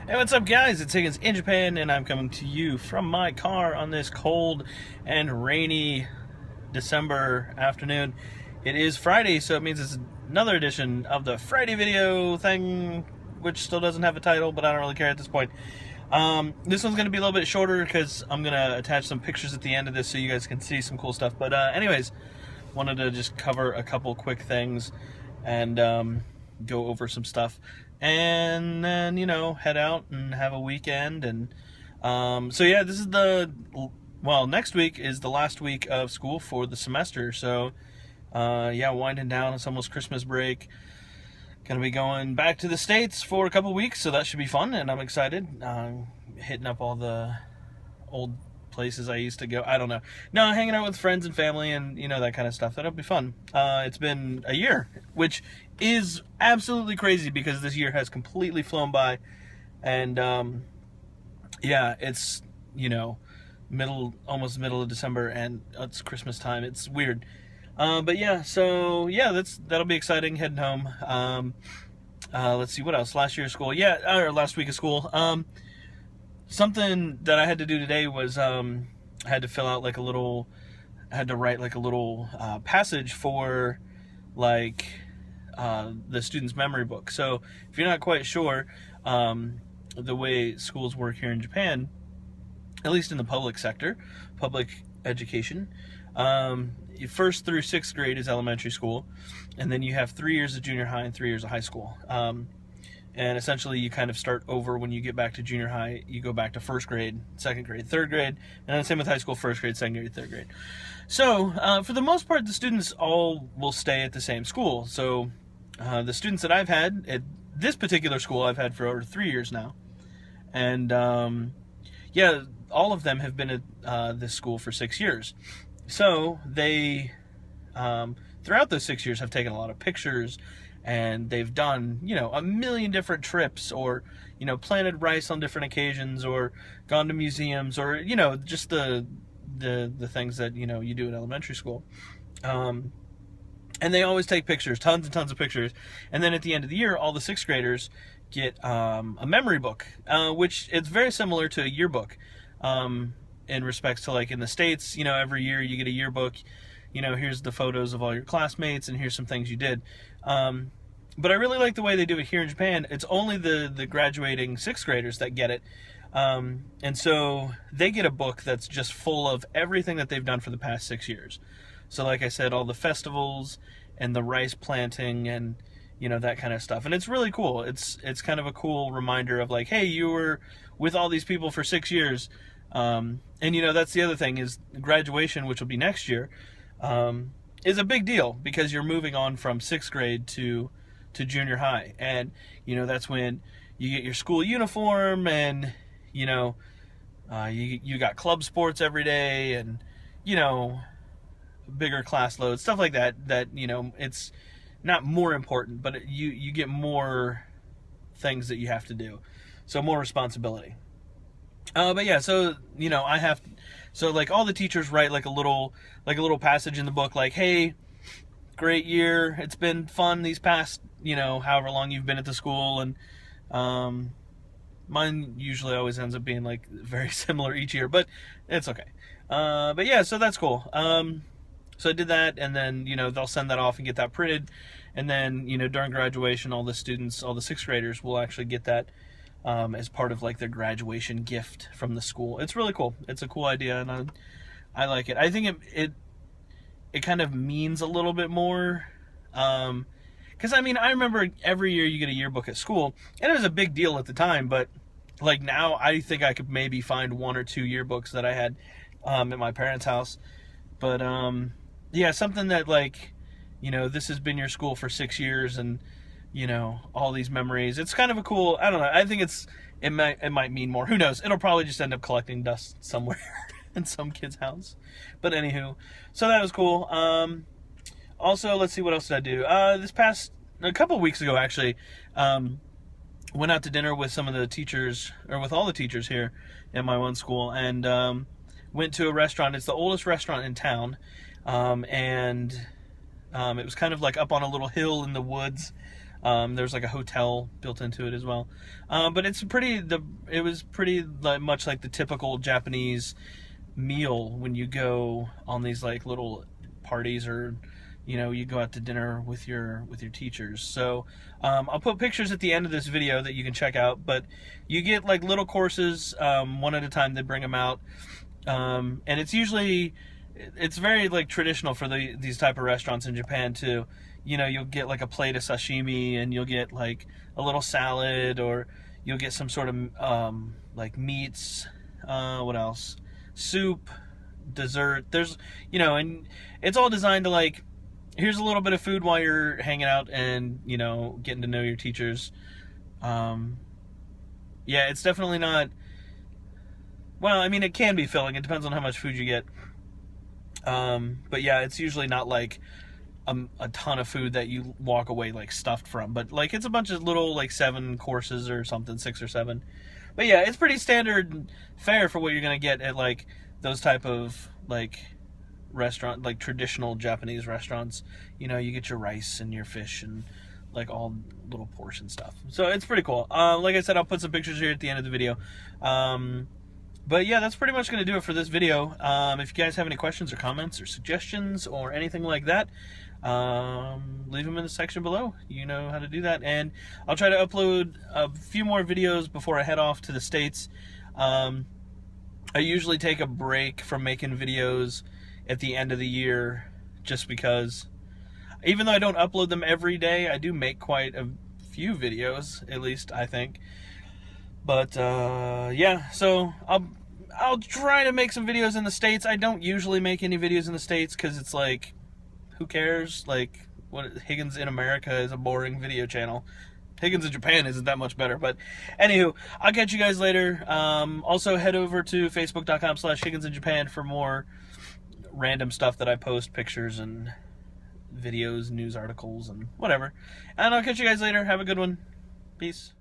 Hey, what's up, guys? It's Higgins in Japan, and I'm coming to you from my car on this cold and rainy December afternoon. It is Friday, so it means it's another edition of the Friday video thing, which still doesn't have a title, but I don't really care at this point. This one's going to be a little bit shorter because I'm going to attach some pictures at the end of this so you guys can see some cool stuff. But anyways, wanted to just cover a couple quick things and go over some stuff. And then, head out and have a weekend. And so yeah, this is next week is the last week of school for the semester. So yeah, winding down. It's almost Christmas break. Gonna be going back to the States for a couple weeks, so that should be fun, and I'm excited. Hitting up all the old places I used to go. I don't know. No, hanging out with friends and family and, that kind of stuff. That'll be fun. It's been a year, which is absolutely crazy because this year has completely flown by. And, yeah, it's, almost middle of December, and it's Christmas time. It's weird. But yeah, so yeah, that'll be exciting, heading home. Let's see, what else? Last year of school. Yeah, or last week of school. Something that I had to do today was I had to write like a little passage for like the student's memory book. So if you're not quite sure, the way schools work here in Japan, at least in the public sector, public education, first through sixth grade is elementary school, and then you have 3 years of junior high and 3 years of high school. And essentially you kind of start over when you get back to junior high. You go back to first grade, second grade, third grade, and then same with high school, first grade, second grade, third grade. So for the most part, the students all will stay at the same school. So the students that I've had at this particular school, I've had for over 3 years now. And yeah, all of them have been at this school for 6 years. So they, throughout those 6 years, have taken a lot of pictures, and they've done, a million different trips, or, planted rice on different occasions, or gone to museums, or, just the things that, you do in elementary school. And they always take pictures, tons and tons of pictures. And then at the end of the year, all the sixth graders get a memory book, which it's very similar to a yearbook. In respects to, like, in the States, every year you get a yearbook, here's the photos of all your classmates and here's some things you did. But I really like the way they do it here in Japan. It's only the graduating sixth graders that get it. And so they get a book that's just full of everything that they've done for the past 6 years. So like I said, all the festivals and the rice planting and, that kind of stuff. And it's really cool. It's kind of a cool reminder of, like, hey, you were with all these people for 6 years. And that's the other thing, is graduation, which will be next year, is a big deal because you're moving on from sixth grade to junior high. And, that's when you get your school uniform, and, you got club sports every day, and, bigger class loads, stuff like that, it's not more important, but you get more things that you have to do. So more responsibility. But yeah, so, like, all the teachers write like a little passage in the book, like, hey, great year, it's been fun these past, however long you've been at the school. And mine usually always ends up being like very similar each year, but it's okay. But yeah, so that's cool. So I did that, and then, they'll send that off and get that printed. And then, during graduation, all the students, all the sixth graders will actually get that as part of, like, their graduation gift from the school. It's really cool. It's a cool idea, and I like it. I think it kind of means a little bit more, because I remember every year you get a yearbook at school, and it was a big deal at the time. But, like, now I think I could maybe find 1 or 2 yearbooks that I had at my parents' house. But yeah, something that, like, this has been your school for 6 years, and all these memories. It's kind of a cool, I don't know, I think it might mean more. Who knows? It'll probably just end up collecting dust somewhere in some kid's house. But anywho, so that was cool. Also, let's see, what else did I do? A couple weeks ago, actually, went out to dinner with some of the teachers, or with all the teachers here at my one school, and went to a restaurant. It's the oldest restaurant in town, and it was kind of like up on a little hill in the woods. There's like a hotel built into it as well. But it was pretty much like the typical Japanese meal when you go on these like little parties, or you go out to dinner with your teachers. So I'll put pictures at the end of this video that you can check out, but you get like little courses, one at a time. They bring them out, and it's very like traditional for these type of restaurants in Japan too. You'll get like a plate of sashimi, and you'll get like a little salad, or you'll get some sort of like meats, what else, soup, dessert. There's and it's all designed to like, here's a little bit of food while you're hanging out and getting to know your teachers. Yeah, it's definitely not, well, I mean, it can be filling. It depends on how much food you get. But yeah, it's usually not like a ton of food that you walk away like stuffed from, but like it's a bunch of little like 7 courses or something, 6 or 7. But yeah, it's pretty standard fare for what you're gonna get at like those type of like restaurant, like traditional Japanese restaurants. You get your rice and your fish and like all little portion stuff. So it's pretty cool. Like I said, I'll put some pictures here at the end of the video. But yeah, that's pretty much going to do it for this video. If you guys have any questions or comments or suggestions or anything like that, leave them in the section below. You know how to do that. And I'll try to upload a few more videos before I head off to the States. I usually take a break from making videos at the end of the year, just because even though I don't upload them every day, I do make quite a few videos, at least I think. But yeah, so I'll try to make some videos in the States. I don't usually make any videos in the States because it's like, who cares? Like, Higgins in America is a boring video channel. Higgins in Japan isn't that much better. But anywho, I'll catch you guys later. Also, head over to facebook.com/Higgins in Japan for more random stuff that I post, pictures and videos, news articles, and whatever. And I'll catch you guys later. Have a good one. Peace.